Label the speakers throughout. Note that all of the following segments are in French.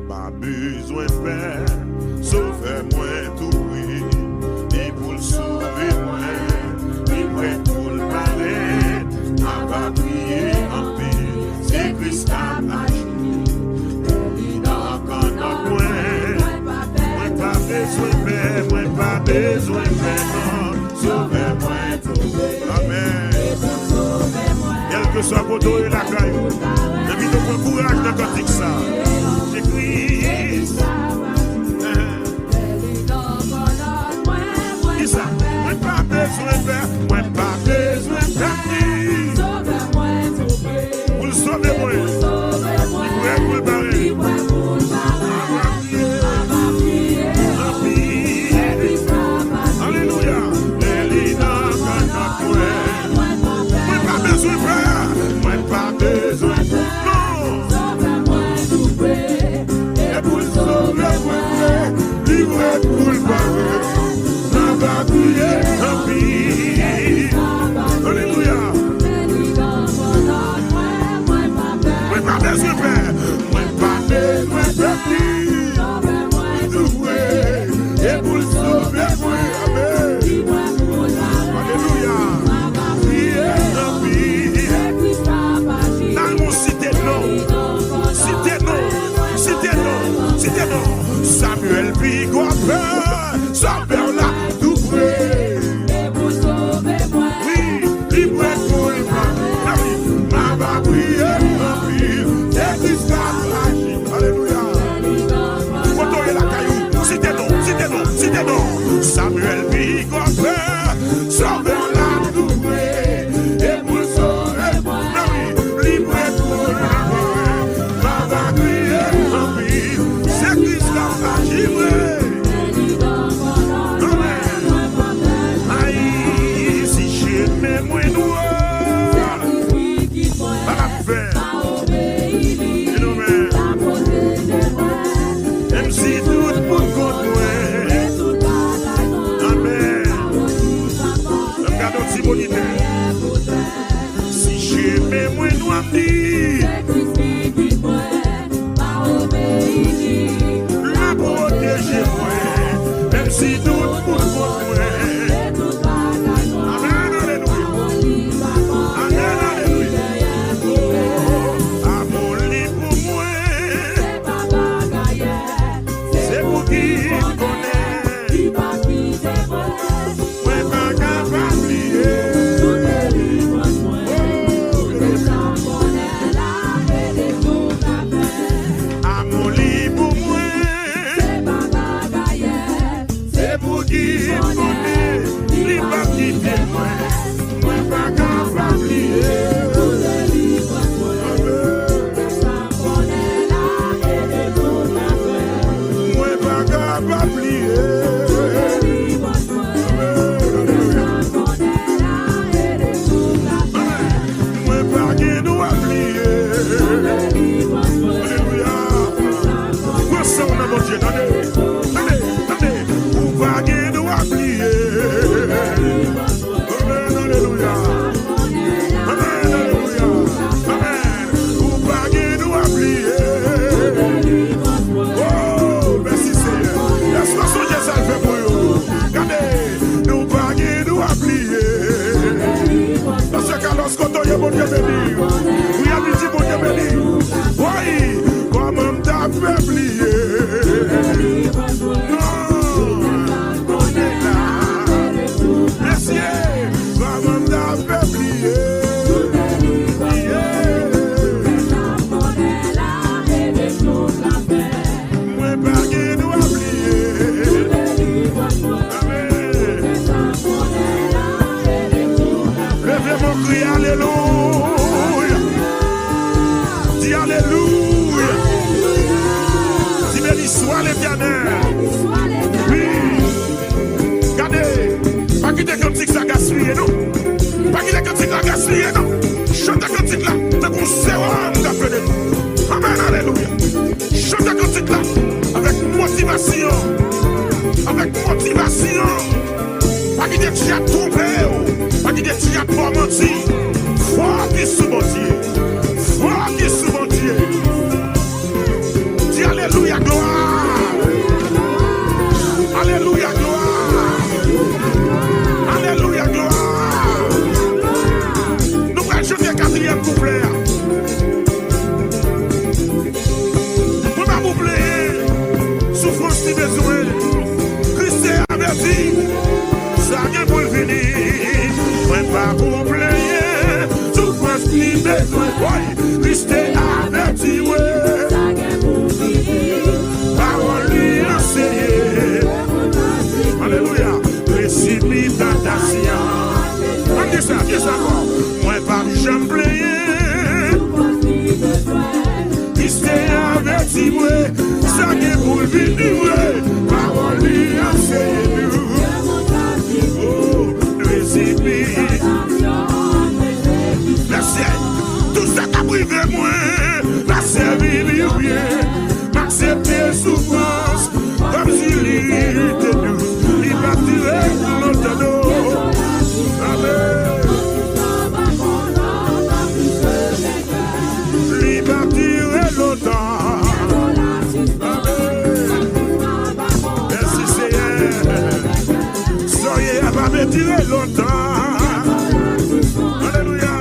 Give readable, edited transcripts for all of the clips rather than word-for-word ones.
Speaker 1: Pas besoin de père, sauvez-moi tout oui. Et pour le sauver moi, et prêt pour le parler, on va prier en paix. C'est Christ qui a agi. Il n'a qu'un moi. Moi pas besoin de père, moi pas besoin de père. Sauvez-moi tout. Amen. Quel que soit votre et la caillou, je vis donc courage dans le cantique ça. J'écris. Qui ça? Moi pas besoin de faire, moi pas besoin de faire. Sauvez-moi tout. Pour le sauver moi. Il pourrait pour le barrer. Alléluia. Moi pas besoin de non. Sauvez-moi tout près. Et pour le sauver moi, livrez pour le barrer. On va prier en paix. Alléluia. Moi pas besoin de faire. Moi pas besoin de faire. Sauvez-moi tout près. Et pour le sauver moi, amen. Alléluia. Samuel Bigopeur, sauveur-là tout près. Et vous sauvez-moi. Oui, libre pour le mal. Ma va prier, ma vie. C'est Christ qui a agi. Alléluia. Motoyer la caillou, citez non. Samuel Bigopeur, sauveur-là tout près. Et vous sauvez-moi. Oui, libre pour le mal. Ma va prier, ma vie. C'est Christ qui a agi. Aïe, si j'aimais moins noir, pas la faire. Même si tout le monde contre moi. Amen. Regarde un petit moniteur. Si j'aimais moins noir, dit. La protéger moi. Même si tout le monde contre moi. Alléluia. ça qui est pour le vivre, parole lui enseigne-nous. Oh, récipient. Merci. Tout ça qui a privé moi, m'a servi bien, m'a accepté souffrance, comme si il était douce, il va tirer l'autre. Amen. Il va tirer l'autre. Merci Seigneur. Soyez à pas me tirer longtemps. Alléluia.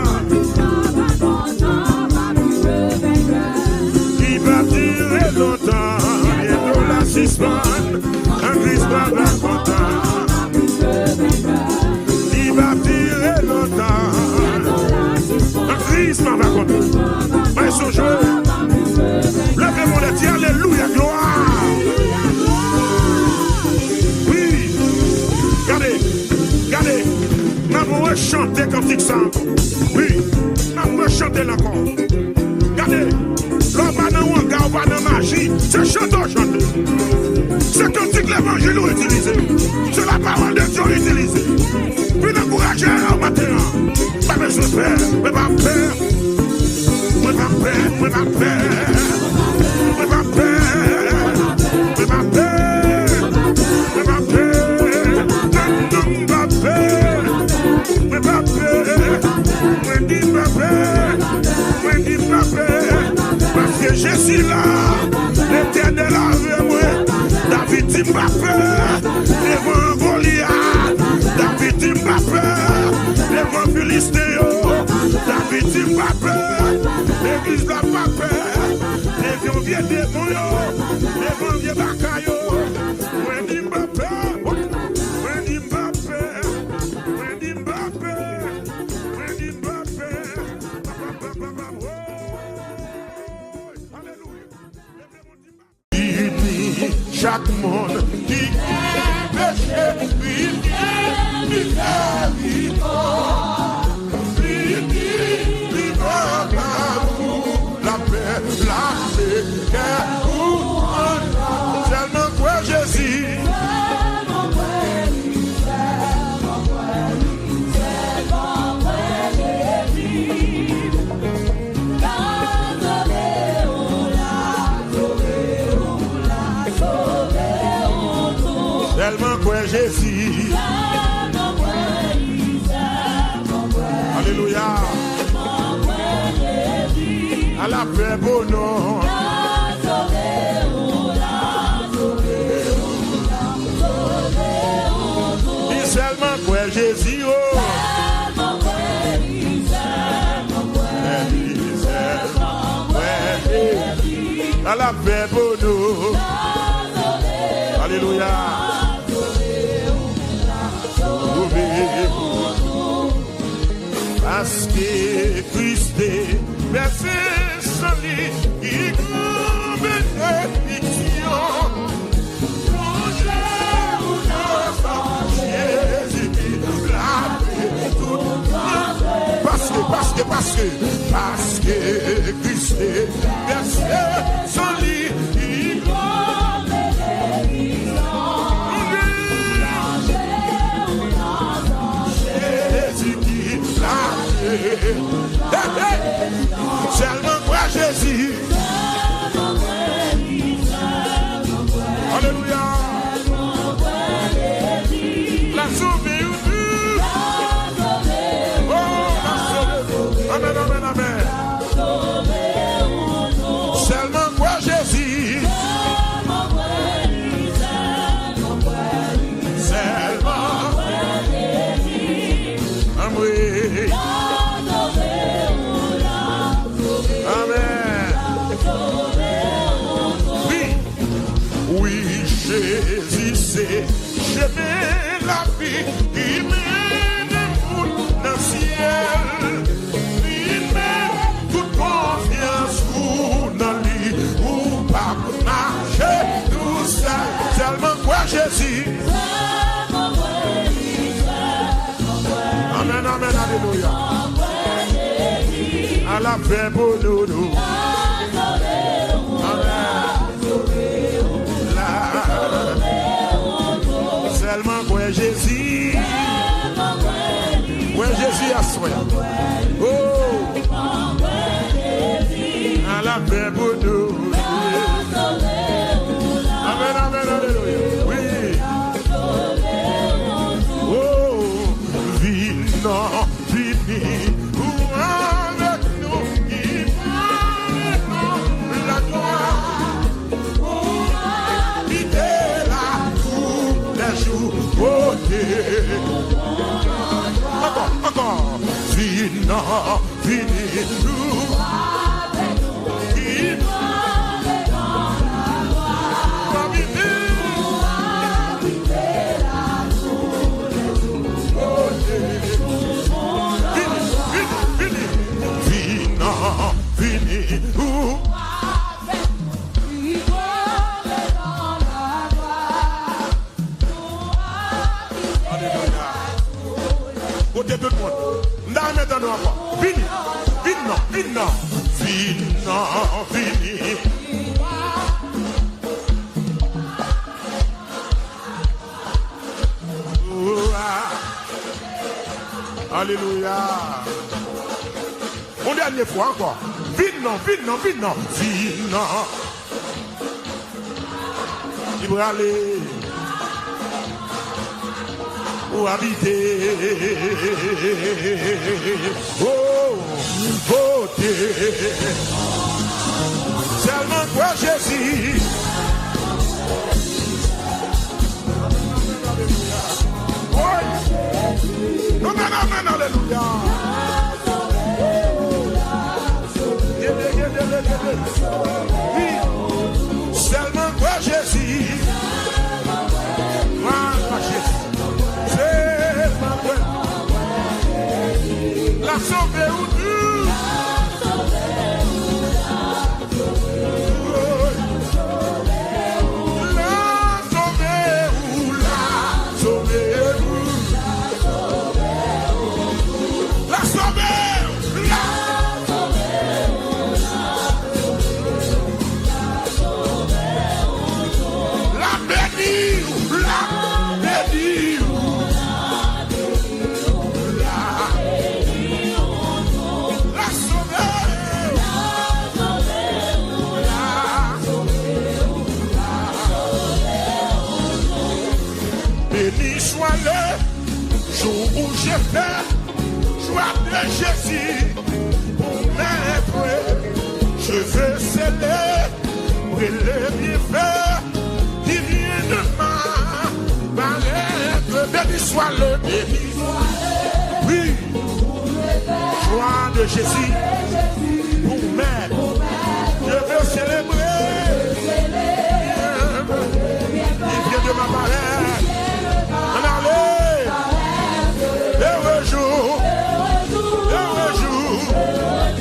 Speaker 1: Il va tirer longtemps. Bientôt la suspendre. Un Christ va content. Il va tirer longtemps. Un Christ va content. Mais son jeu. Levez-moi les tiens. Alléluia. Gloire. Regardez, nous allons chanter comme ça. Oui, nous allons chanter encore. Regardez, l'homme va dans un gars, va dans la magie, c'est chanter. C'est comme si l'évangile est utilisé. C'est la parole de Dieu utilisée. Puis d'encourager au matin. Pas besoin de peur, mais pas peur. Mais pas peur, mais pas peur. Mais pas peur, mais pas peur. Parce que je suis là, l'éternel avec moi. David dit pas peur, devant Goliath. David dit pas peur, devant Philistéo. David dit pas peur, l'église n'a pas peur. Devant vieux démons, devant vieux bacailles. Moi dit pas peur, moi dit pas peur, moi dit pas peur, moi dit pas peur. Chaque monde qui est péché, il va la paix, la paix, tellement quoi Jésus. Tellement quoi Jésus. Alléluia. À la paix, bon nom. Il seulement quoi Jésus. À la paix, bon nom. Alléluia. Parce que Christ est versé son lit, il nous bénédiction. Jésus qui l'a fait tout. Parce que Christ est versé son lit, il nous bénédiction. Jésus qui l'a fait. Seulement quoi Jésus. Alléluia. La sauvé ou nous. Oh, la sauvé. Amen, amen, amen. Seulement quoi Jésus. Seulement. Amen. Oui, Jésus c'est j'aimais la vie qui mène dans le ciel. Il met toute confiance dans lui ou pas marcher tout ça. Tellement quoi Jésus. Amen, amen, alléluia. À la paix pour nous. Amen. Oh, à la paix pour nous. Amen, amen, alléluia. Oui. Oh, vino, vini, ou avec nous, qui la gloire, qui est là tous les jours. Encore, vino, vini, nous, qui côté de moi, n'a pas dans encore. Vini, vino, vini. Alléluia. Une dernière fois encore. Vino. Il va aller pour habiter. Oh, beauté. Seulement toi, Jésus. Amen, alléluia. Oui, seulement toi, Jésus. Moi, Jésus. C'est ma foi. La sauver ou nous. Béni soit le jour où j'ai fait joie de Jésus pour m'être. Je veux célébrer les bienfaits qui viennent de ma paraître. Béni soit le, oui, joie de Jésus pour m'être. Je veux célébrer il vient de ma paraître.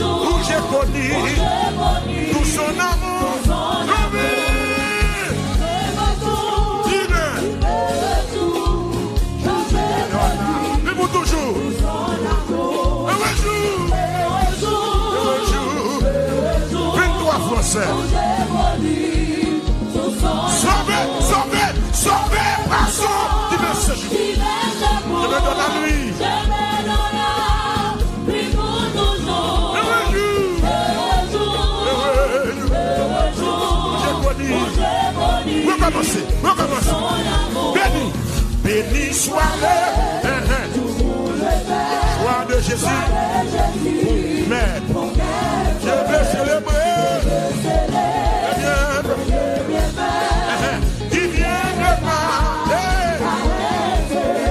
Speaker 1: Où j'ai connu tout son amour. Mais pour toujours. Heureux jour. 23 Français. Sauvé par son divin séjour. Je me donne à lui. Recommencer. Béni soit le joie de Jésus. Mais je veux célébrer qui vient de ma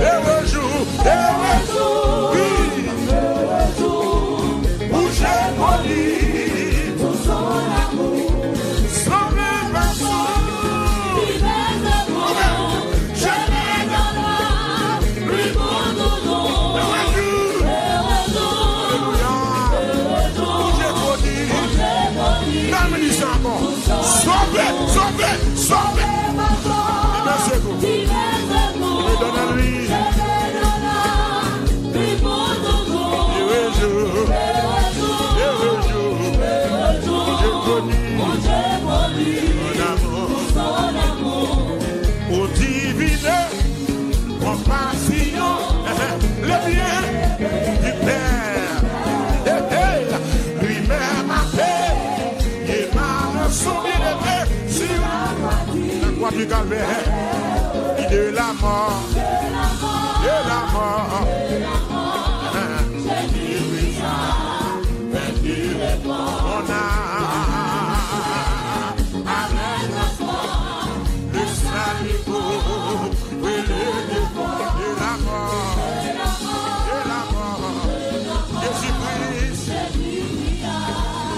Speaker 1: heureux jour, oui, où j'ai connu tout son amour. croix du calvaire, de la mort, de la mort. On a avec le salico, oui, de la mort, Jésus-Christ.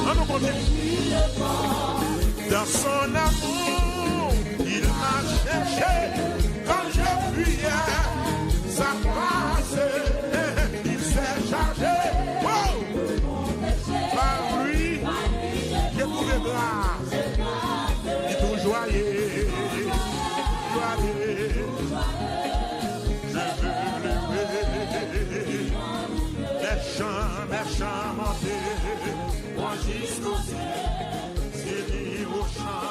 Speaker 1: On nous continue. Dans son amour, il m'a cherché quand je fuyais sa grâce, il s'est chargé. Oh! Par lui, j'ai trouvé grâce. Il est tout joyeux, joyeux. Je veux lever les chants monter, moi jusqu'au ciel, c'est dit au chant,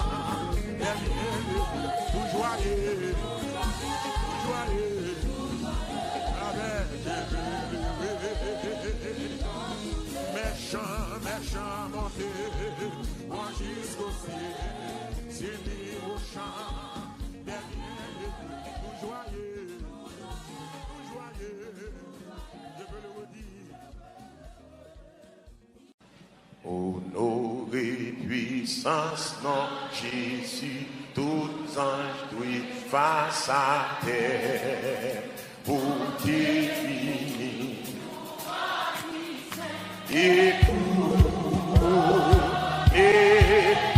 Speaker 1: tout joyeux, joyeux. Avec méchant monter, moi jusqu'au ciel, c'est dit au chant, tout joyeux, je veux le redire. Honoré puissance, non, Jésus, tout ange doit face à terre pour définir et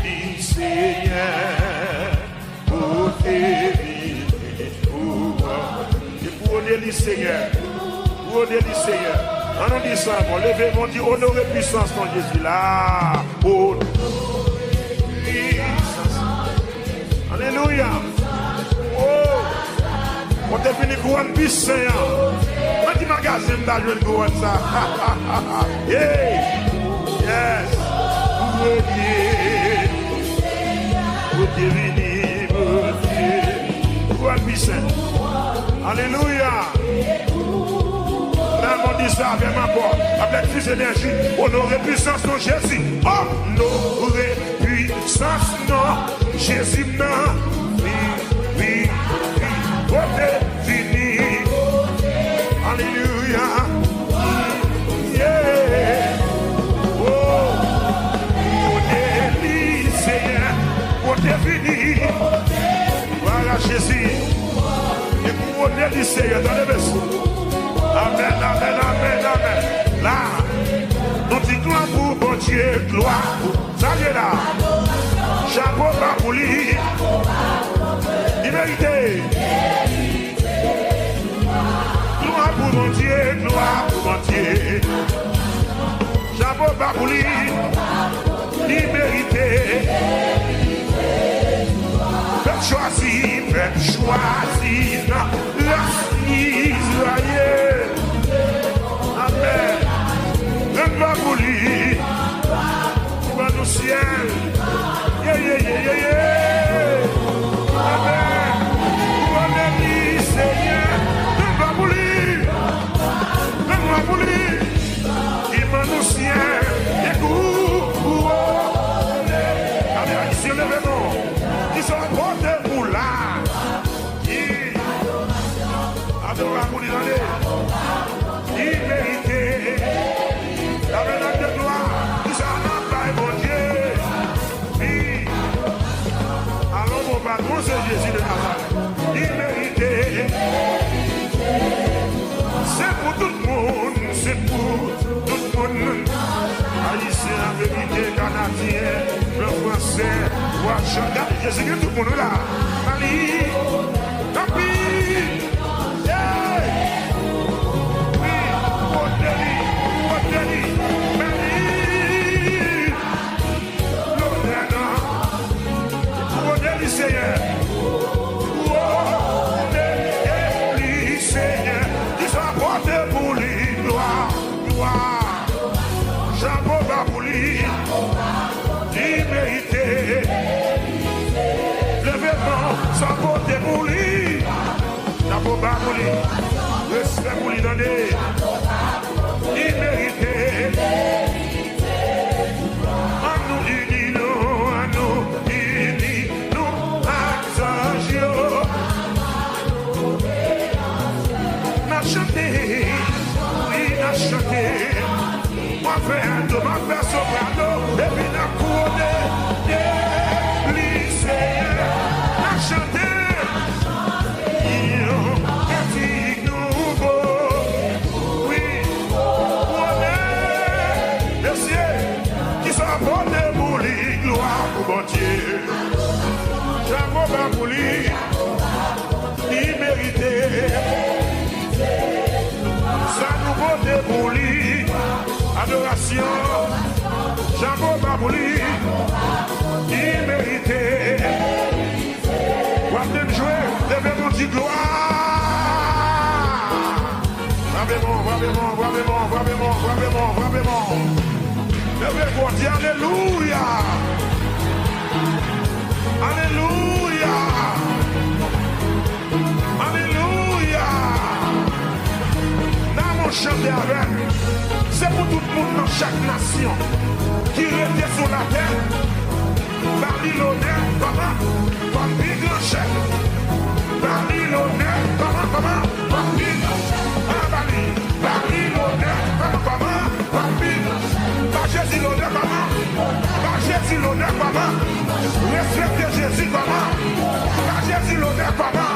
Speaker 1: du Seigneur pour définir et pour le Seigneur, pour le Seigneur. On nous dit ça, bon, levez, on dit honorer puissance dans Jésus là. Honorer puissance. Alléluia. Oh, on est venu couronne puissant. On dit magasin d'aller couronne ça. Yeah. Yes. Pour devenir, couronne puissant. Alléluia. On dit ça avec ma voix, avec plus d'énergie. Honorer puissance non Jésus. Honorer puissance non Jésus. Non. Oui. Côté fini. Alléluia. Yeah. Oh. Côté lycéen. Côté fini. Voilà Jésus. Et pour côté lycéen dans les vaisseaux. Amen. Là, nous disons gloire pour bon Dieu, gloire. Ça y est là. Chapeau bas pour lui. Vérité. Gloire pour mon Dieu, gloire pour mon Dieu. Chapeau bas pour lui. Liberté. Faites choisir la Israël. Amen. Même pas pour lui. Il va nous ciel. Yeah. Amen. Pour l'ennemi, Seigneur. Même pas pour lui. Même pas pour lui. Il va nous ciel. Écoute. Allez, ici, levez-nous. Ils sont portés pour là. Adora pour lui donner. Il méritait la médaille de gloire. Nous allons pas mon Dieu. Oui. Alors mon patron c'est Jésus de Nazareth. Il méritait. C'est pour tout le monde. C'est pour tout le monde. Haïtien, vérité, canadien, le français, Ouachan. Jésus que tout le monde là. Mali. Tant pis. Seigneur, qui s'apporte pour lui, gloire, chapeau bas pour lui, liberté, le vêtement s'apporte pour lui, chapeau bas pour lui, respect pour lui donner, liberté, à nous unis, à nous, à Moi fais un de ma faire soprano, et puis la couronne, lycéen, à chanter, un petit nouveau, oui, merci, qui soit porté pour lui, gloire pour bon Dieu, j'avoue pas pour lui, immérité, ça nous porte pour lui. Adoration, j'avoue pas pour lui, immérité. Vous allez me jouer, levez-nous dit gloire. Vraiment. Levez-vous, dit alléluia. Alléluia. Alléluia. Dans mon chanter avec. C'est pour tout le monde dans chaque nation qui était sur la terre. Babylonais, comment? Papi grand chef. Babylonais, comment? Papi grand chef. Babylonais, comment? Papi grand chef. Pas Jésus l'honneur, comment? Pas Jésus l'honneur, comment? Respectez Jésus, comment? Pas Jésus l'honneur, comment?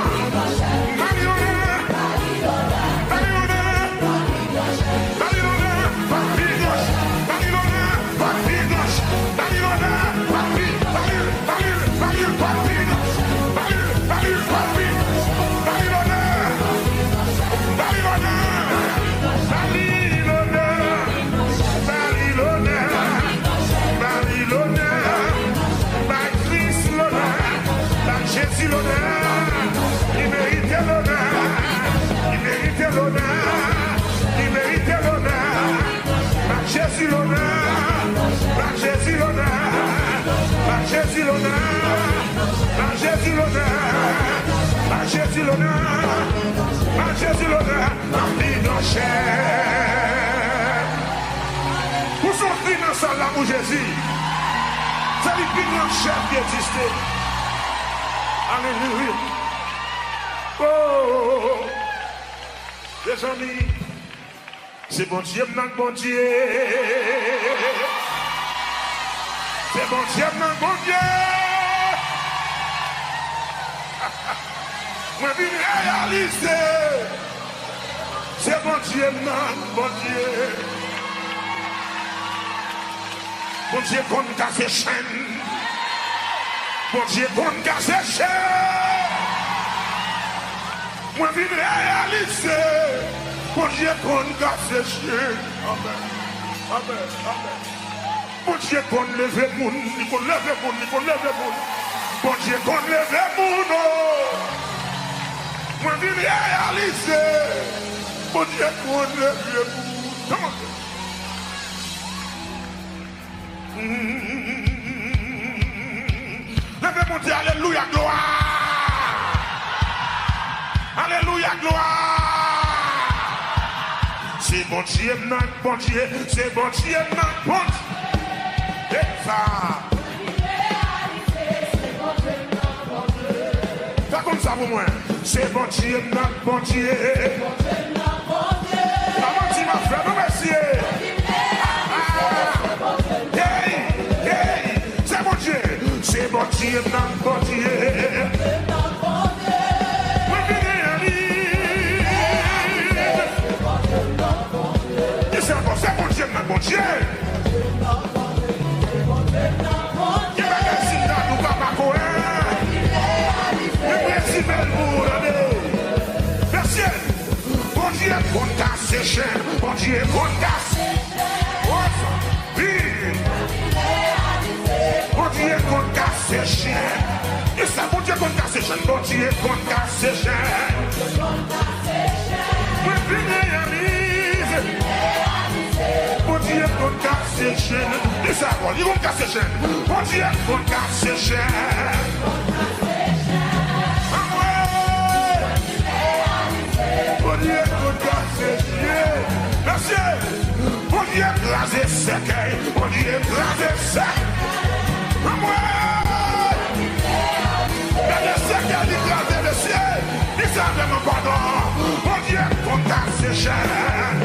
Speaker 1: Jésus l'honneur, rempli nos chairs. Vous sortez dans ça là pour Jésus. C'est le plus grand chef qui existait. Alléluia. Oh, les amis, c'est bon Dieu, bon Dieu. C'est bon Dieu, bon Dieu. Moi, je viens réaliser. C'est bon Dieu, bon Dieu. Bon Dieu, qu'on casse les chaînes. Bon Dieu, qu'on casse les chaînes. Moi, je viens réaliser. Bon Dieu, qu'on casse les chaînes. Amen. Amen. Amen. Bon Dieu, qu'on lève le monde. Qu'on lève le monde. Qu'on lève le monde. Bon Dieu, qu'on lève le monde. Moi, je viens réaliser. Bon Dieu, qu'on lève le monde. Levez mon Dieu, alléluia, gloire. Alléluia, gloire. C'est bon Dieu, bon Dieu. C'est bon Dieu, bon Dieu. Et ça. Fais comme ça pour moi. C'est bon Dieu, bon Dieu. Maman, tu m'as fait, merci. C'est bon Dieu, bon Dieu. C'est bon Dieu, bon Dieu. Il va merci dans nous, papa Cohen. Merci, belle boule. Merci. Bon Dieu, qu'on casse ses chaînes. Bon Dieu, qu'on casse. Bon Dieu, qu'on casse ses chaînes. Et ça, bon Dieu, qu'on casse ses chaînes. Bon Dieu, qu'on casse ses chaînes. Bon Dieu, qu'on casse ses chaînes. Et ça, bon Dieu, qu'on casse ses chaînes. Bon Dieu, qu'on casse ses chaînes. Bon Dieu, qu'on casse ses chaînes. Merci. Bon Dieu, écrasé sec. Bon Dieu, écrasé sec. Le ciel, il savait mon pardon. Mon Dieu, qu'on casse ses chaînes.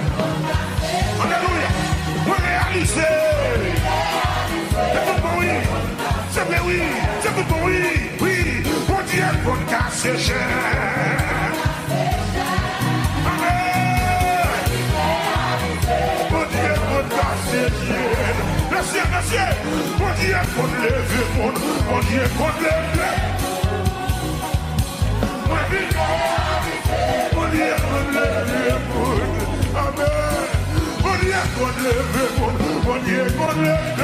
Speaker 1: c'est cher. Amen. Mon Dieu, mon casse Dieu. Merci, merci. Mon Dieu, qu'on lève, mon Dieu, qu'on lève. Mon Dieu, qu'on lève, amen. Mon Dieu, qu'on lève, mon Dieu, qu'on lève.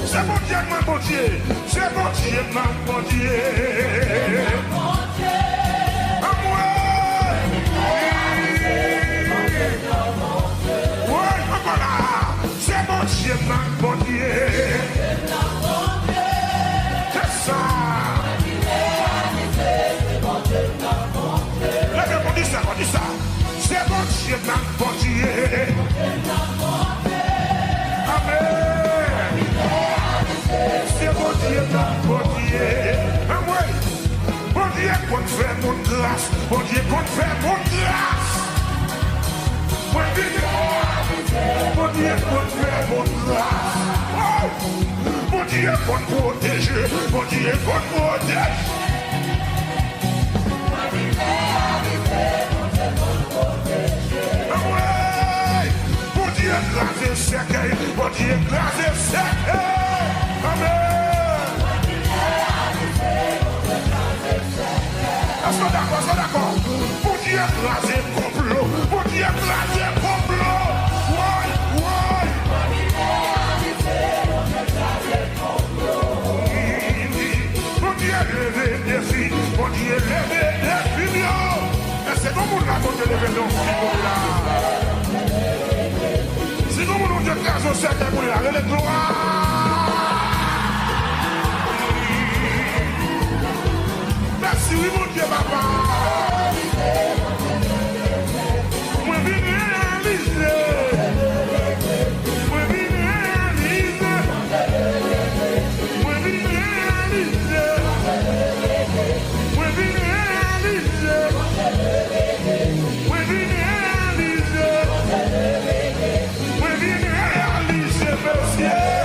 Speaker 1: C'est mon Dieu, mon Dieu, c'est mon Dieu, mon Dieu. À moi. Oui, voilà, c'est mon Dieu, mon Dieu. C'est ça. On dit ça, on dit ça. C'est mon Dieu, mon Dieu. Amen. C'est mon Dieu, mon Dieu. Amen. Mon Dieu, qu'on fait mon grâce. Mon Dieu, qu'on fait mon grâce. Mon Dieu, qu'on fait mon grâce. Mon Dieu, qu'on protège. Mon Dieu, qu'on protège. Mon Dieu, écrasé sec, mon Dieu, écrasé sec. Amen. Est-ce que d'accord? Mon Dieu, écrasé complot. Mon Dieu, écrasé complot. Ouais. Mon Dieu, levé des filles. Mon Dieu, levé des filles. C'est comme on a côté de l'événement là. C'est comme on a dit que c'est certain pour la gloire. Merci, oui, mon Dieu, papa. Moi, je viens réaliser. Moi, je viens réaliser. Moi, je viens réaliser. Moi, je viens réaliser. We vine réaliser, monsieur.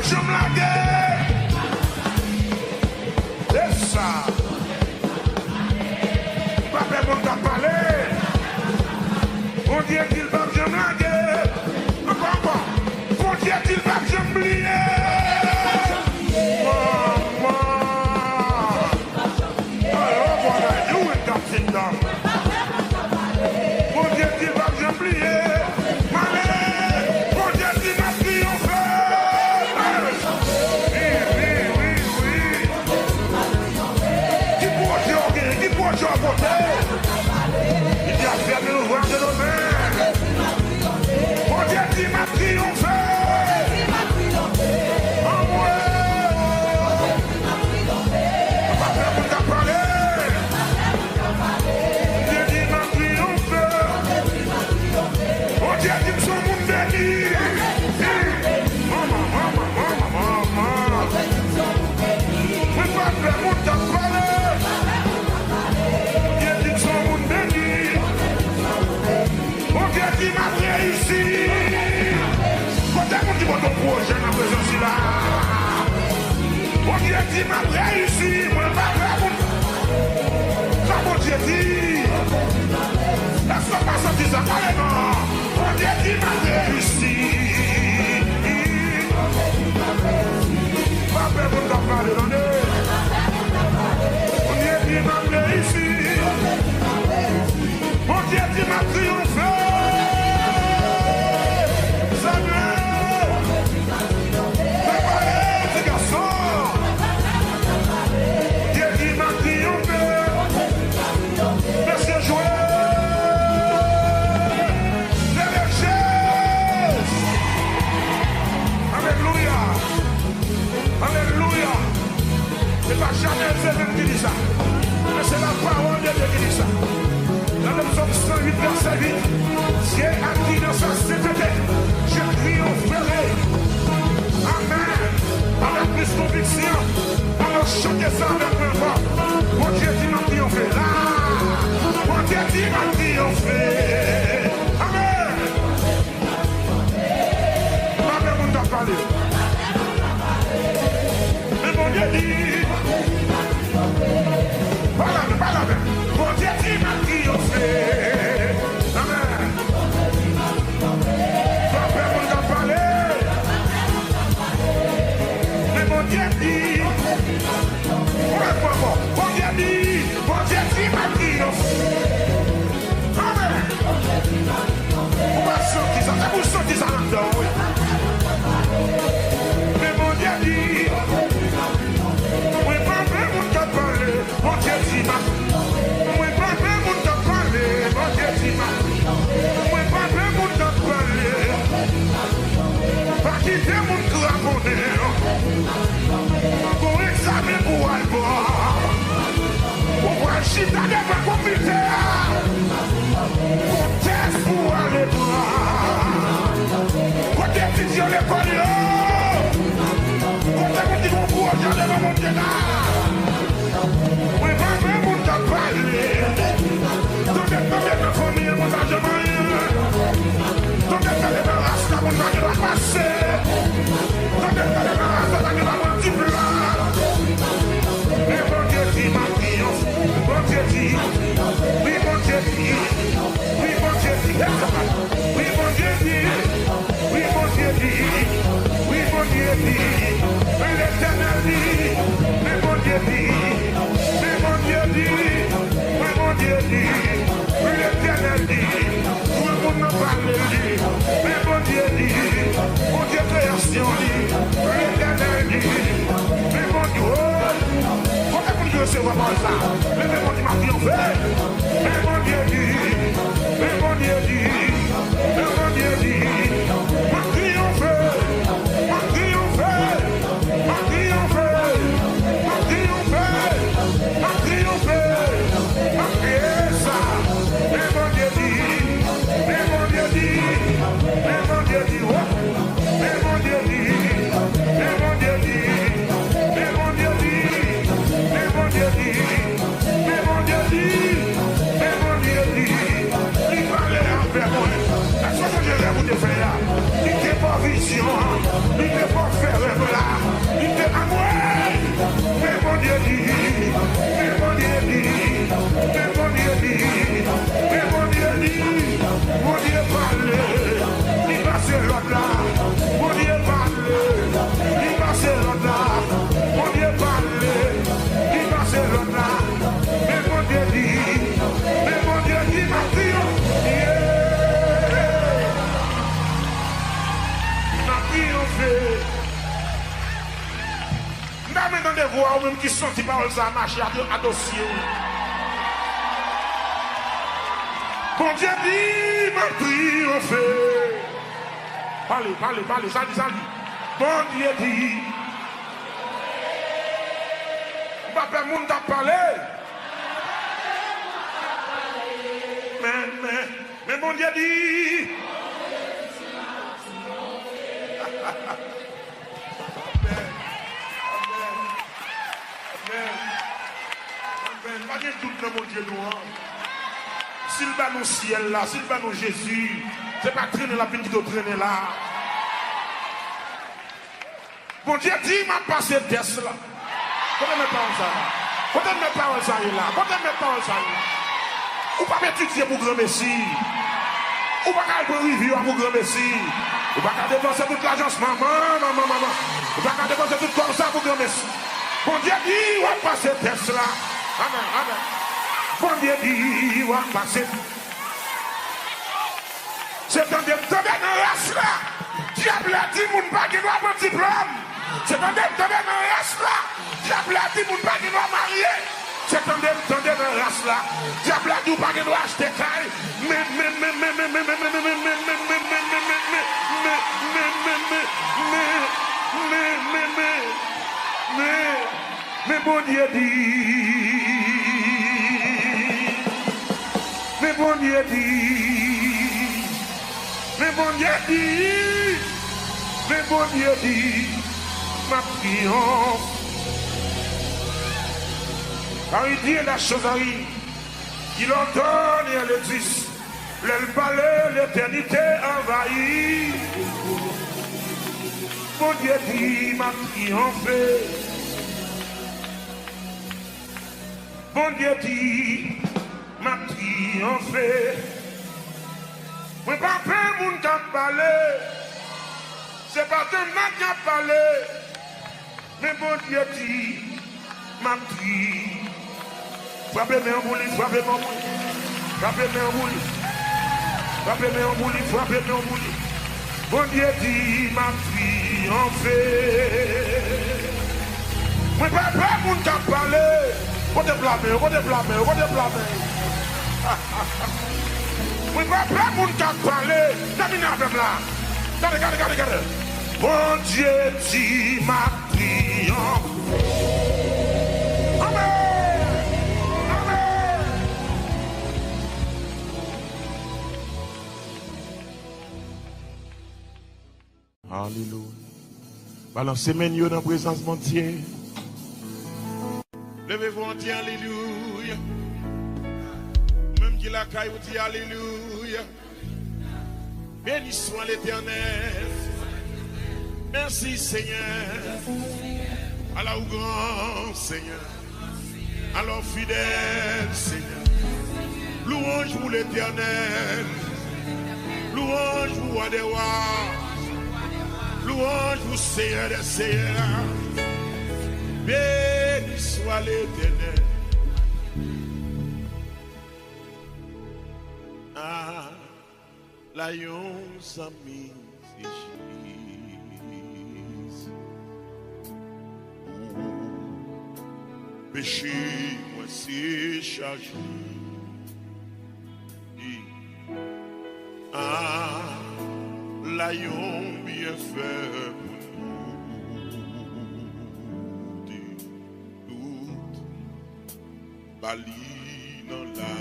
Speaker 1: je me la guerre. C'est ça. Pas de monde à parler. On dit qu'il va bien me la guerre. On dit qu'il va bien me lier. Mon Dieu qui va bien plier. Mon Dieu qui va triompher. Oui. Qui pourrait jouer à côté? Il dit à faire de l'ouvrage de nos mains. Mon Dieu qui m'a triomphé. En moi. On va faire mon cas parler. Dieu dit que son monde béni. Maman. Mais pas faire mon temps parler. Dieu dit que son monde béni. Mon Dieu dit m'a réussi. Quand est-ce qu'on dit mon projet dans la présence là? Mon Dieu dit m'a réussi. Moi pas faire mon. Ça mon Dieu dit. Est-ce qu'on va sortir ça carrément? Mon Dieu qui m'a réussi. Pas faire mon temps parler dans le. Mon Dieu qui m'a réussi. Mon Dieu qui m'a triomphé. Samuel. Préparez ces garçons. Dieu qui m'a triomphé. Monsieur Jouet. Alléluia. C'est pas jamais Zéphine qui dit ça. Mais c'est la parole de Dieu qui dit ça. Dans le psaume 108, verset 8, Dieu a dit dans sa sainteté, je triompherai. Amen. Avec plus de conviction, on va chanter ça avec un voix. Mon Dieu dit m'a triomphé. Là, mon Dieu dit m'a triomphé. Amen. Amen, on t'a parlé. Mon Dieu dit, pas la même. Mon Dieu dit m'a triomphé. Amen. Papa, on t'a parlé. Mais mon Dieu dit, mon Dieu dit m'a triomphé. Amen. On va sortir ça, ça vous sortir ça là-dedans, oui. Mais mon Dieu dit, oui, papa, mon t'a parlé, mon Dieu dit m'a. Oui, papa, mon t'a parlé, mon Dieu dit m'a. Oui, papa, mon t'a parlé. Pas quitter mon craponné. Pour examiner pour aller boire. Pour voir le chita de ma comité. Pour test pour aller boire. Pour décision l'école. Quand est-ce que tu vas pouvoir aller dans mon Dieu là? Oui, papa, mon t'a parlé. Tout est dans ma famille, mon argent. Tout est dans ma race, mon argent va passer. Tout est dans ma race, mon argent va multiplier. Mais mon Dieu dit ma triomphe. Mon Dieu dit. Oui, mon Dieu dit. Oui, mon Dieu dit. Oui, mon Dieu dit. Oui, mon Dieu dit. Oui, mon Dieu dit. Mais l'Éternel dit. Mais mon Dieu dit. Mais mon Dieu dit. Mais mon Dieu dit. Mais l'Éternel dit. Tout le monde n'a pas dit. Mais mon Dieu dit. Mon Dieu création dit. Mais l'Éternel dit. Mais mon Dieu. Quand est-ce que Dieu se voit comme ça? Mais mon Dieu m'a triomphé. Mais mon Dieu dit. Mais mon Dieu dit. Mais mon Dieu dit. M'a triomphé. M'a triomphé. M'a triomphé. M'a triomphé. M'a triomphé. M'a crié ça. Mais mon Dieu dit. Mais mon Dieu dit. Mais mon Dieu dit. Mais mon Dieu dit. Mais mon Dieu dit. Mais mon Dieu dit. Mais mon Dieu dit. Mais mon Dieu dit. ou même qui sont parole ça marcher à dossier. Bon Dieu dit, ma triompher. Parlez, ça dit. Bon Dieu dit. Papa, moun t'a parlé. Mais bon Dieu dit. Amen. Pas de doute dans mon Dieu noir. S'il va nous ciel là, s'il va nous Jésus, c'est pas traîner la peine qui doit traîner là. Bon Dieu dit, m'a passé test là. Quand mes paroles ça là. Quand mes paroles ça là. Quand mes paroles ça là. Ou pas m'étudier pour grand Messie. Ou pas qu'à aller review pour grand Messie. Ou pas qu'à dépenser toute l'agence maman. Ou pas qu'à dépenser tout comme ça pour grand Messie. Bon Dieu dit, on va passer test là. Amen. Bon Dieu dit, on va passer. C'est dans des dans la race là. Diable a dit, mon pas qui doit avoir un diplôme. C'est dans des dans la race là. Diable a dit, mon pas qui doit marier. C'est dans des dans la race là. Diable a dit, pas qui doit acheter caille. Mais bon Dieu dit, mais bon Dieu dit, mais bon Dieu dit, mais bon Dieu dit, ma triomphe. Car il dit la chose arrive, il ordonne et elle existe, le palais, l'éternité envahit. Bon Dieu dit, ma triomphe. Bon Dieu dit, m'a triomphé. Mais pas peur, mon qui a parlé. C'est pas de ma qui a parlé. Mais bon Dieu dit, m'a triomphé. Frappez-moi en bouli, frappez-moi en bouli. Frappez-moi en bouli. Frappez-moi en bouli, frappez-moi en bouli. Bon Dieu dit, m'a triomphé. Mais pas peur, mon qui a parlé. On te blâme. Oui, pas mon qui a parlé. Terminez avec là. Regardez. Bon Dieu dit ma triomphe. Amen. Alléluia. Balancez-moi dans la présence de mon Dieu. Levez-vous en disant Alléluia. Même qui la caille, vous dites Alléluia. Béni soit l'Éternel. Merci Seigneur. Alors grand Seigneur. Alors fidèle Seigneur. Louange pour l'Éternel. Louange pour roi des rois. Louange pour Seigneur des seigneurs. Béni soit l'Éternel. Ah, la yon sami Jésus. Péché, moi c'est chargé. Ah, la yon bien fait pour nous. Bali dans la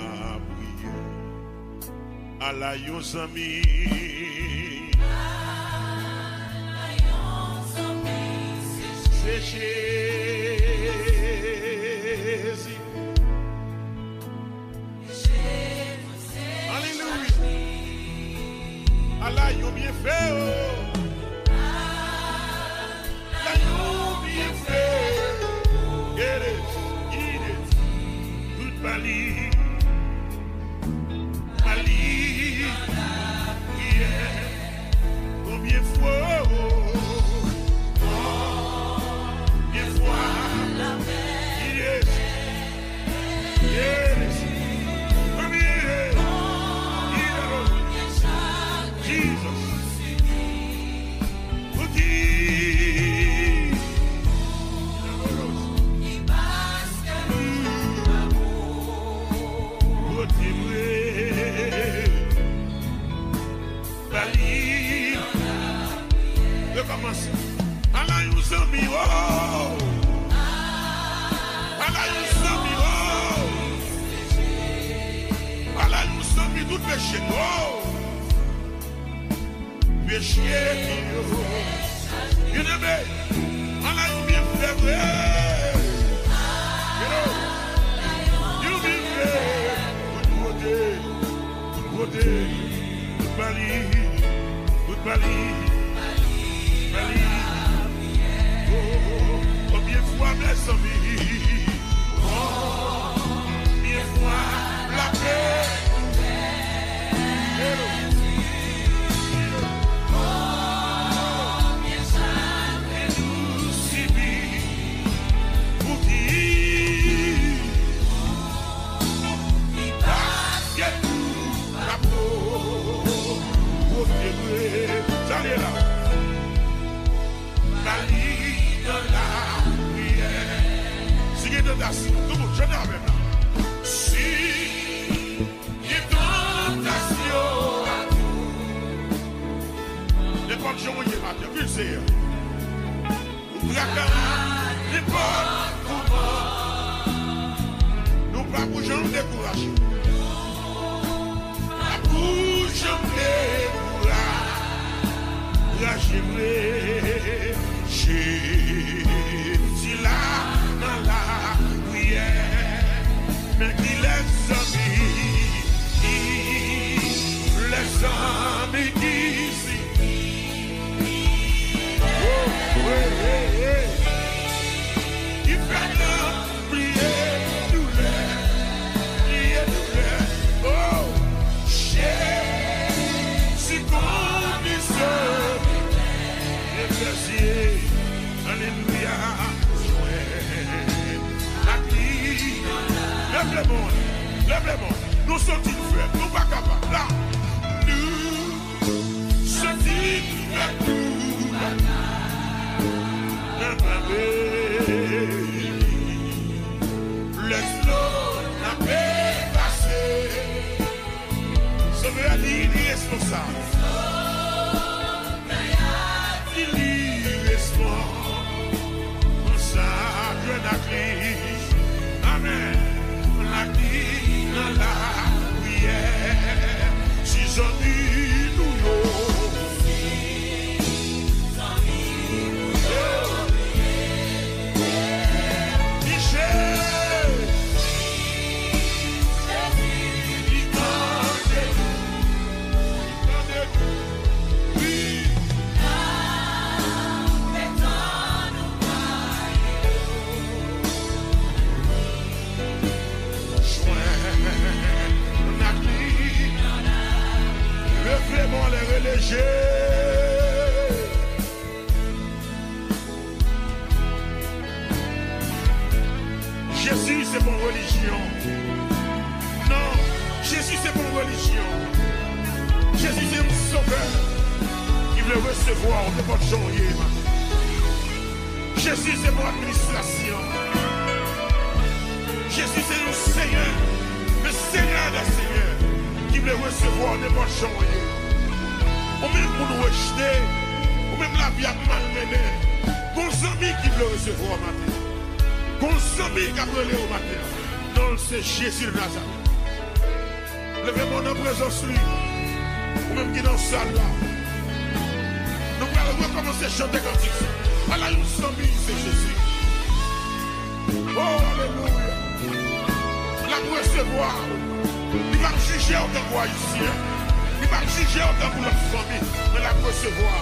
Speaker 1: prière. À la yon sami. C'est Jésus. Alléluia. À la yon bien fait. La yon bien fait. Get it. Toute Bali. Combien de fois, dit tout péché. Oh! Péché, bien aimé, on a bien fait vrai. You bien fait. Toute beauté, toute Bali, toute Bali. Combien de fois mes amis, combien de fois la paix, combien jamais nous subis, pour qui passe que tout la peau, pour vibrer, ça y est là. Tout le monde, je n'ai avec là. Si il y a tentation à tout, n'importe qui est matin, puis c'est n'importe comment, nous pas pour jamais décourager. Pas pour jamais décourager. Si là, dans la mais qui les amis qui ici. Oh, oui, oui, oui. Il fait de prier douleur. Oh, si condition et plaisir. Alléluia. Lève le monde, nous sommes frères, nous pas capables. Là, nous sommes frères, laisse-le la paix passer. Ça veut dire irresponsable. Il est irresponsable. Ça, Dieu n'a Christ. Amen. La prière, si j'en dis nous vraiment les relégés. Jésus c'est mon religion. Non, Jésus c'est mon religion. Jésus c'est mon sauveur. Il veut recevoir de votre journée. Jésus c'est mon administration. Jésus c'est le Seigneur. Le Seigneur des Seigneurs. Qui veut recevoir de votre journée. Ou même pour nous rejeter, ou même la vie a malmené. Qu'on s'ami qui veut recevoir au matin. Qu'on s'ami qui a brûlé au matin. Non, c'est Jésus de Nazareth. Levez-moi en présence lui. Ou même qui est dans la salle là. Nous allons recommencer à chanter comme ça. Allah, nous sommes c'est Jésus. Oh, alléluia. La recevoir. Il va juger en tant qu'haïtien. Il va juger en tant que notre famille. Mais la recevoir.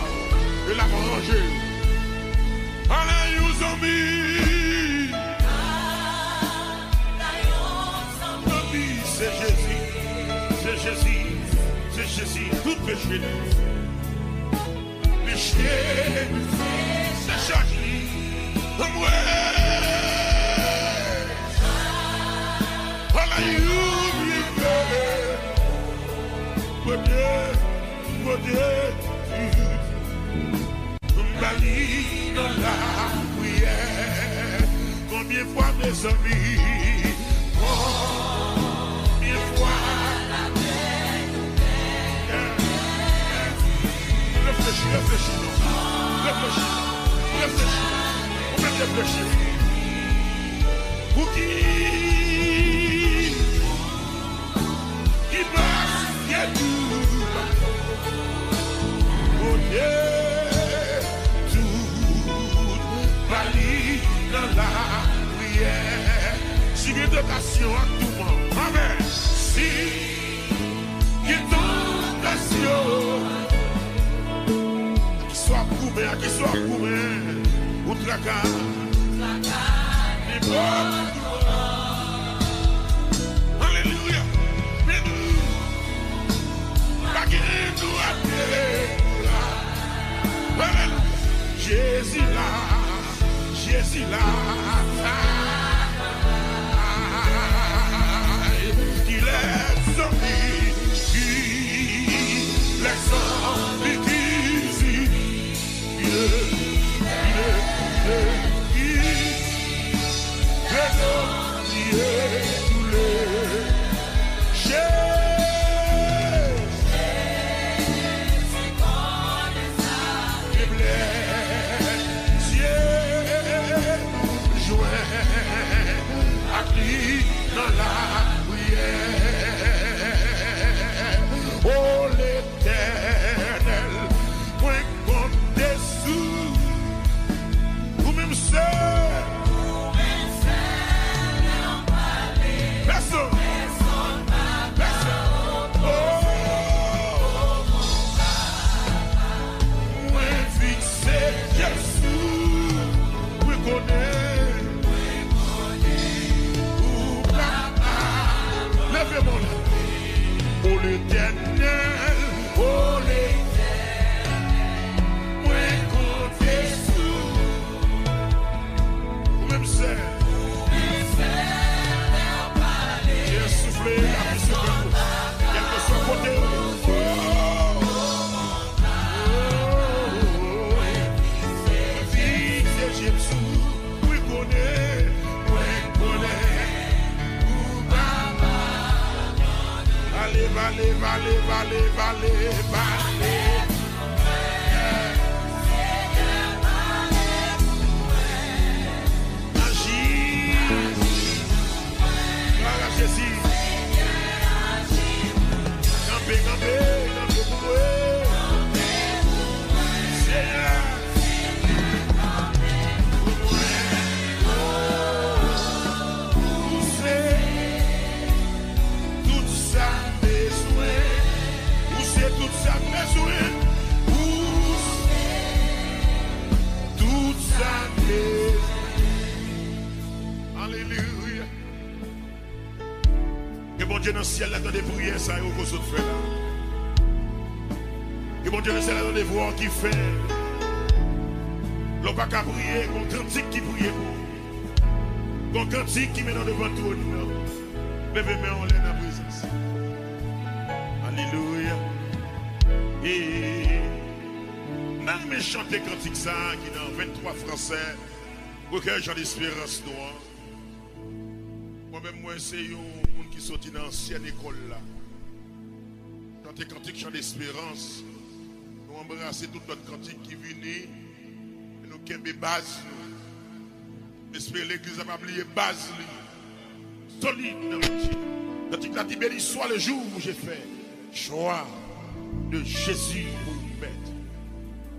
Speaker 1: Et la manger. Allah, nous sommes c'est Jésus. C'est Jésus. C'est Jésus. Tout péché. Péché. C'est Jésus. Combien de fois mes amis, combien de fois la paix nous réfléchis, on peut réfléchir. Pour qui passe tentation à tout moment. Amen. Si qui tentation qui soit couvert, ou tracas, les bords. Alléluia. Mais nous, pas qu'il nous a fait. Jésus là, il est sorti, il est sorti, dans la prière. Oh l'Éternel, point compte sous, ou même seul, personne, oh, moins fixé Jésus, oui connaît. Oh l'Éternel, moins compté sous, ou même c'est, j'ai soufflé la vie sur le coup, quel que soit côté, c'est Jésus, oui connaît, Valer. Agis. Gloire à Jésus. Campez pour moi. Seigneur. Tout ça besoin, tout ça besoin. Alléluia. Que bon Dieu dans le ciel là dans des prières ça et au cause de fait là. Que bon Dieu dans le ciel là dans des voix qui fait. L'on pas qu'à prier, qu'on cantique qui prie pour. Qu'on cantique qui met dans devant tout. Bébé mais on l'est dans la présence. Alléluia. Et dans mes chanter cantique ça qui dans 23 français, recueil Jean d'espérance noire. Moi-même moi c'est un monde qui sorti dans l'ancienne école là. Chanter cantique Jean d'espérance. Nous embrasser toute notre cantique qui vient et nous kembe base nous. Espérer l'église a pas oublié base solide dans le Dieu. Cantique la béni soit le jour où j'ai fait choix de Jésus pour nous mettre.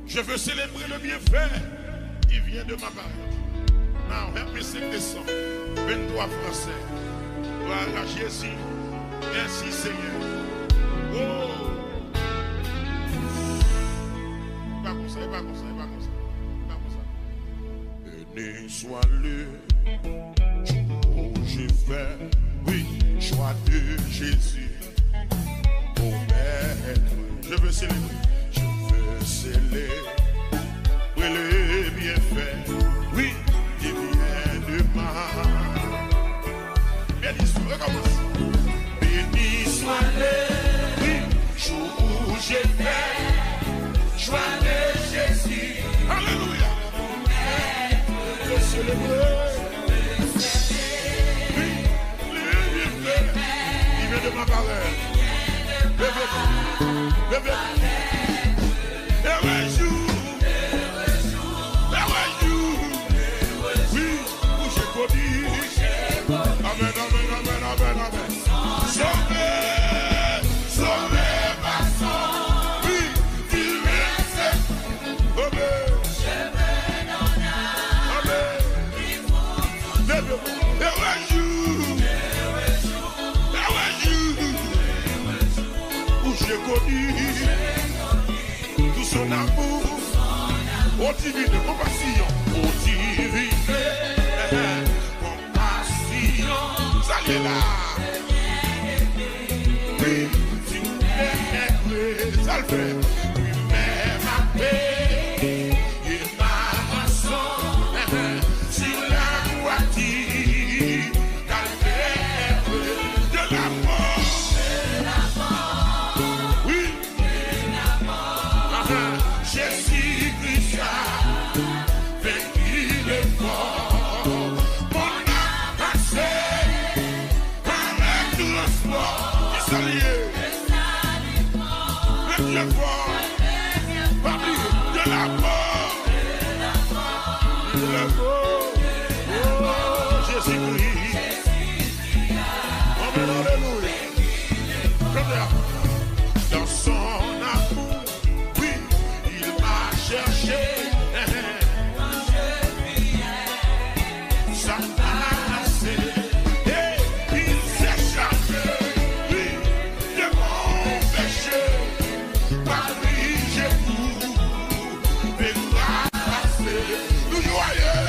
Speaker 1: Je veux célébrer le bienfait qui vient de ma part. Now, help me sing this song. 23 français. Gloire à Jésus. Merci Seigneur. Oh! Pas comme ça. Béni soit le jour où je fais, oui, choix de Jésus. Je veux célébrer le bienfait, oui, qui vient de ma. Béni soit, recommence. Béni soit le, oui, jour où j'ai fait, choix de Jésus. Alléluia. Je célébrer, oui, le bienfait, qui vient de ma parole. Bébé, heureux jour, oui, où j'ai connu, amen, sauvé, passant, oui, il reste, amen, bébé, heureux jour, j'ai connu tout son amour, ô divine compassion, ô divine compassion, ça y est là. Oui, tu m'aimes, ça le fait, oui, mais ma paix et ma rançon sur la voiture, calvaire de la mort. Oui, Jésus-Christ a vaincu le mort. Mon âme passée avec tout le sport. Et salué, le Dieu fort, parmi de la mort. De la mort. Oh, Jésus-Christ. Amen, alléluia. Dans son amour, oui, il m'a cherché. Ça m'a lassé. Et il s'est chargé, oui, de mon péché. Par lui, j'ai tout effacé. Nous joyeux.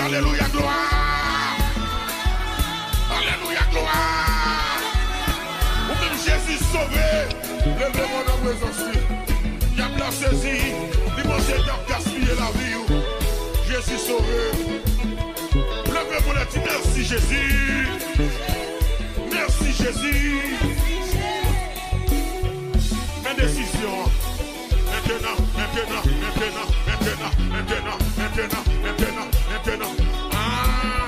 Speaker 1: Alléluia, gloire. Alléluia, gloire. Ou même Jésus sauvé. Levez-moi dans la présence. Il y a la saisi. L'immense qui a gaspillé la vie. Jésus sauvé. Levez-moi et dites merci Jésus. Merci Jésus. Mes décisions. Maintenant. Ah,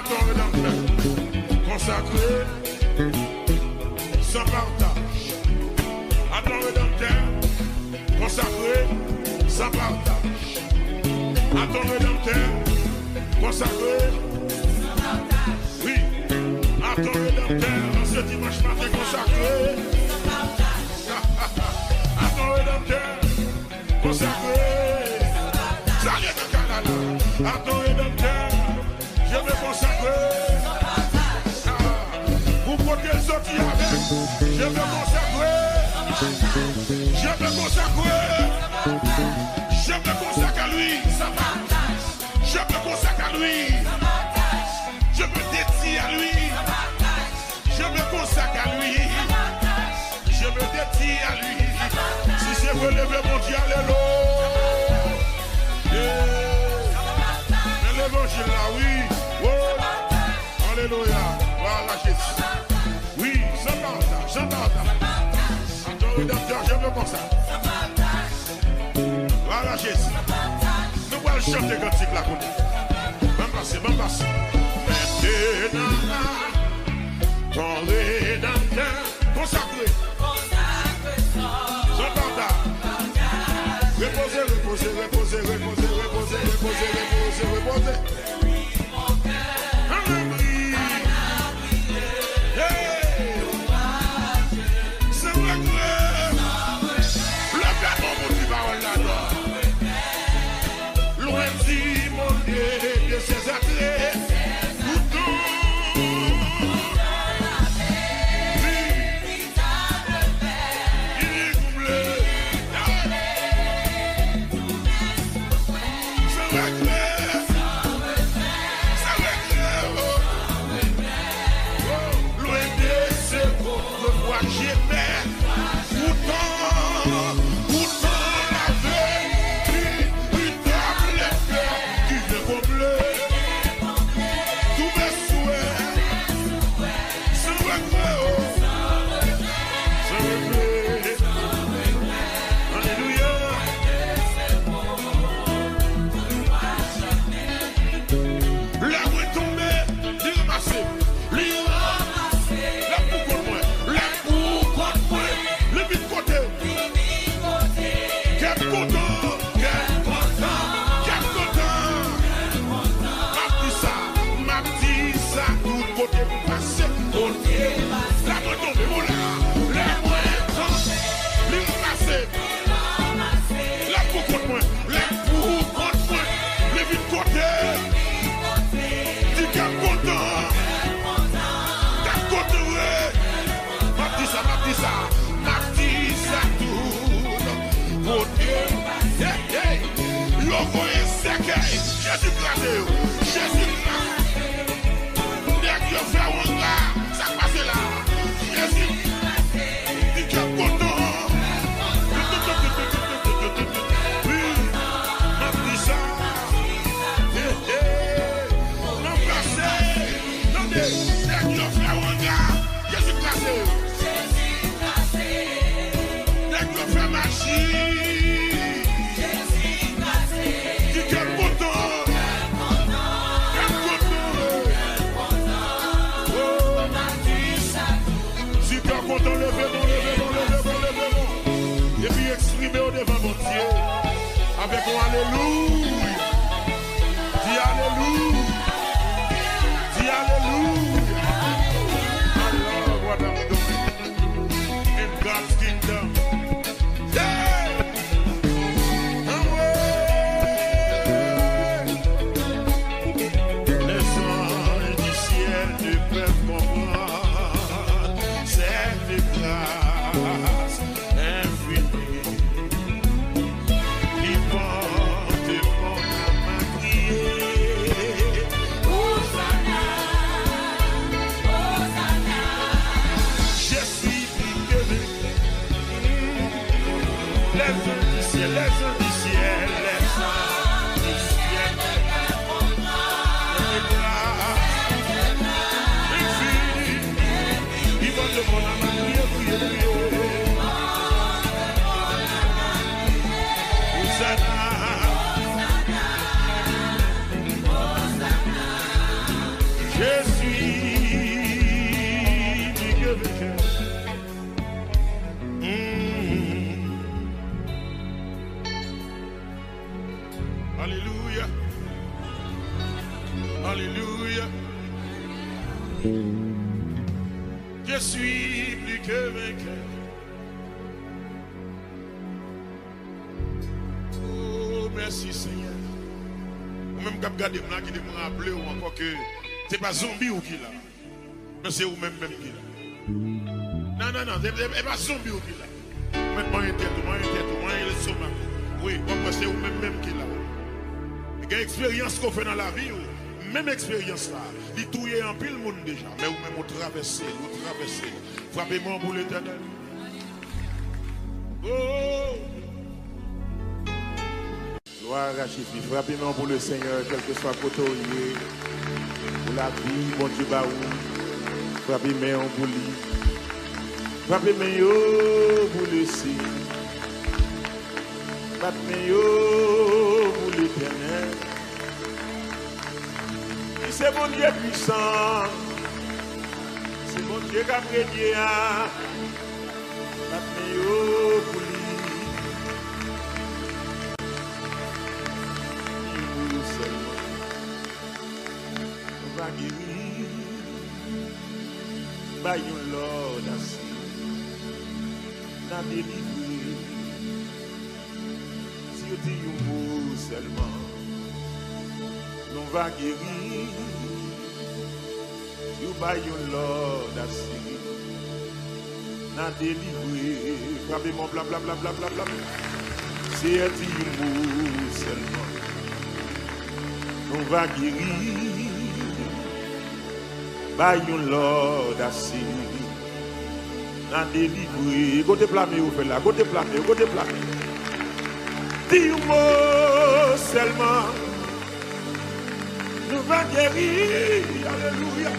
Speaker 1: ton rédempteur, consacré, sans partage. À ton rédempteur, consacré, sans partage. À ton rédempteur, consacré, sans partage. Oui, à ton rédempteur, ce dimanche matin, consacré, sans partage. À ton rédempteur, consacré. À ton rédempteur, je me consacre. Vous portez le sorti avec, je me consacre. Je me consacre. Je me consacre à lui. Je me consacre à lui. Je me dédie à lui. Je me consacre à lui. Je me dédie à lui. Si c'est relevé mon Dieu, alléluia. L'évangile là, oui. Oh. Alléluia. Voilà Jésus. Oui, sans partage, sans partage. À ton rédempteur, je me consacre. Voilà Jésus. Nous allons chanter cantique là. Même passé. Maintenant, ton rédempteur, consacré. Sans partage. Reposez. Loin du monde de ses attraits, tout Et puis exprimer au devant mon Dieu. Avec un alléluia. Dis alléluia. Dis alléluia. Alors, what I'm doing in God's kingdom. Yeah. Les anges du ciel ne peuvent comprendre cette grâce infinie. Ils portent mon âme à crier. Hosanna, Hosanna. Je suis plus que les anges du ciel, les anges du ciel, les anges du ciel. Ils vont de mon âme à crier, crier, crier. Hosanna, je suis du Dieu vainqueur. Alléluia. Alléluia. Je suis plus que vainqueur. Oh, merci Seigneur. Ou même quand regardez moi qui me rappeler ou encore que c'est pas zombie ou qui là. Mais c'est vous même qui là. Non, non, non, c'est pas zombie ou qui là. Maintenant, il y a tête, moi, il est sur ma. Oui, c'est vous même qui là. Il y a une expérience qu'on fait dans la vie. Même expérience là, il touille en pile monde déjà, mais vous même vous traversez. Frappez-moi pour l'Éternel. Oh! Gloire à Jésus. Frappez-moi pour le Seigneur, quel que soit côté pour la vie, bon Dieu baou. Frappez-moi pour lui. Frappez-moi pour le Seigneur. Frappez-moi pour l'Éternel. C'est mon Dieu puissant. C'est mon Dieu qui a régné. Batmeo pour lui. Nous seulement. On va guérir. Bayon Lord assis. N'a délivré. Si on dit un mot seulement. On va guérir. You buy your Lord assis. N'a délivré. Frappez-moi bla bla bla bla bla bla. C'est un mot seulement. On va guérir. Buy your Lord assis. N'a délivré. Côté plamé ou fait là. Côté plamé. Dis un mot seulement. Nous va guérir, alléluia.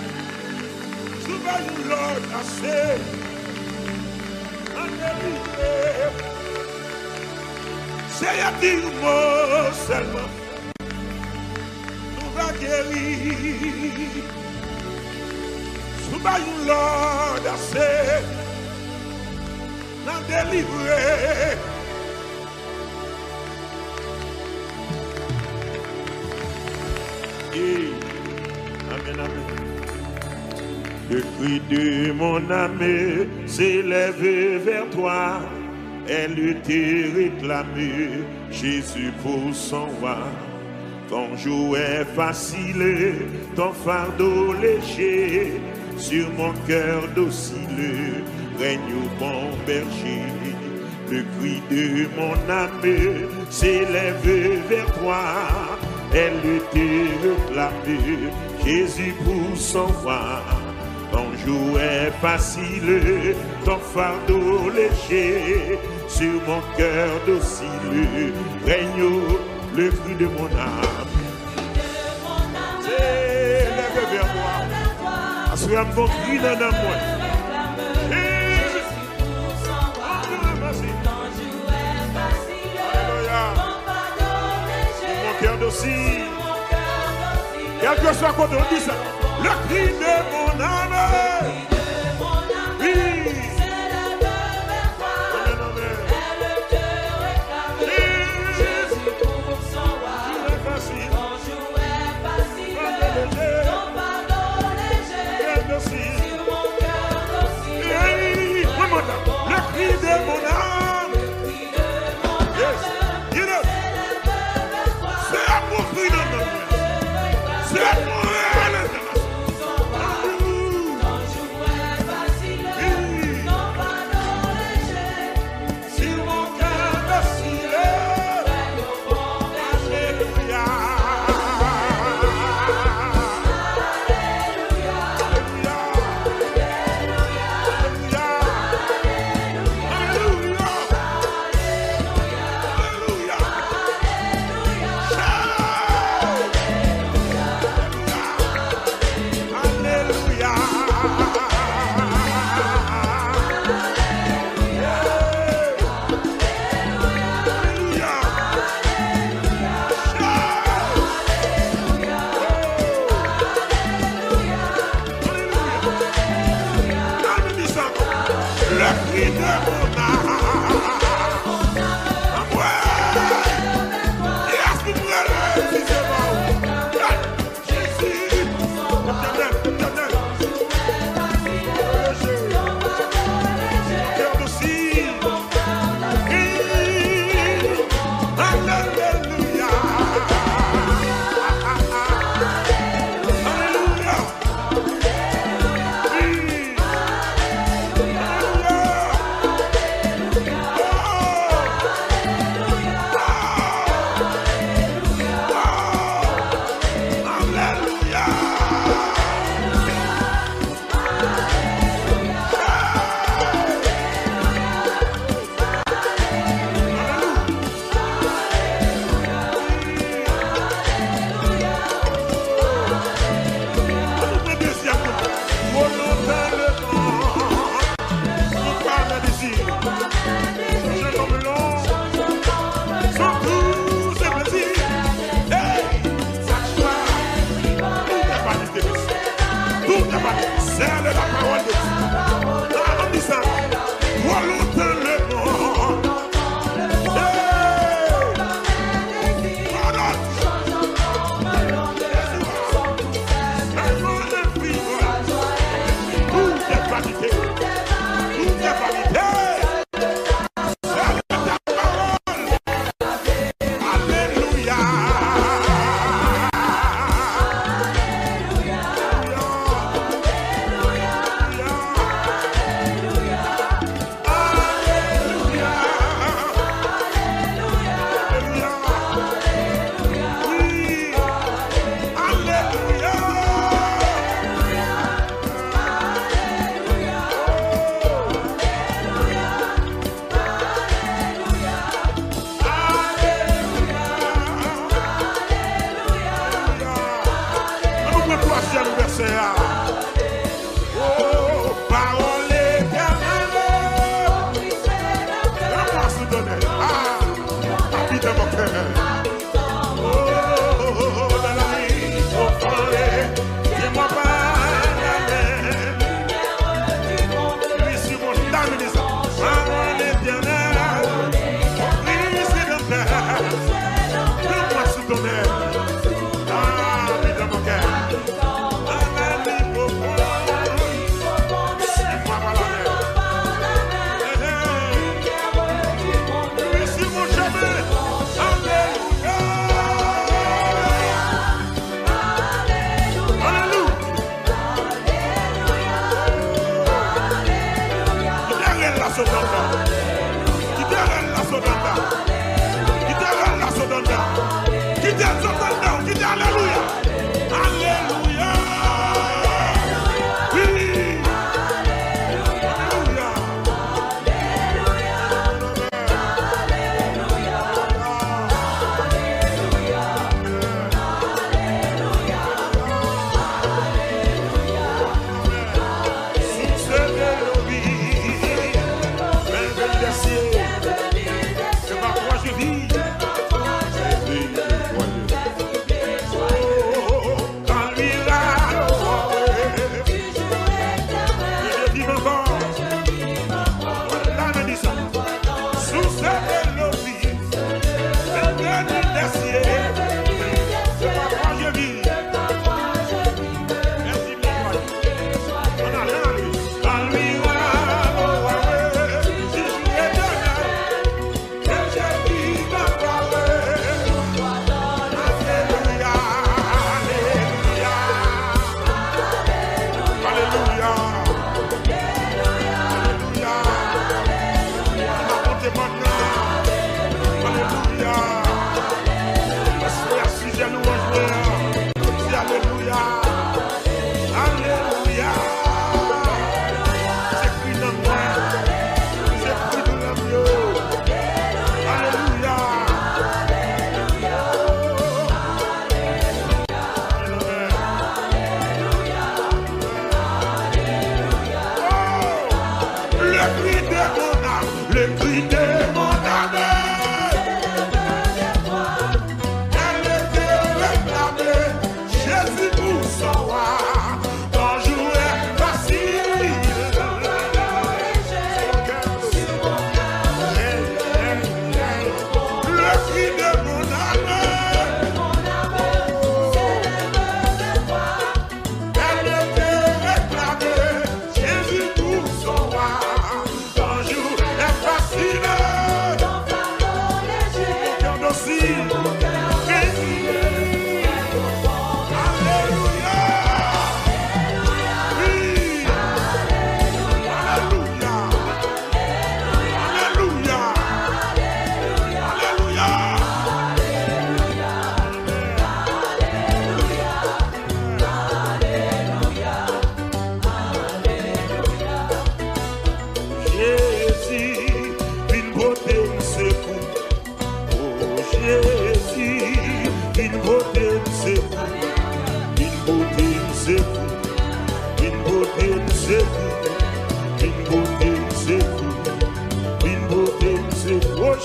Speaker 1: Nous va nous Lord assez. Alléluia. C'est à dire mot seulement. Nous va guérir. Nous va nous Lord assez. Nous délivrer. Amen, amen. Le cri de mon âme s'élève vers toi. Elle te réclame, Jésus pour son roi. Ton joug est facile, ton fardeau léger. Sur mon cœur docile, règne au bon berger. Le cri de mon âme s'élève vers toi. Elle te réclame, Jésus pour son roi. Ton joug est facile, ton fardeau léger. Sur mon cœur docile, règne le cri de mon âme. S'élève vers moi. Assois mon cri dans la moi. Cœur docile, quel que soit quand on dit ça, le cri de mon âme, oui, Alléluia.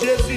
Speaker 1: Jésus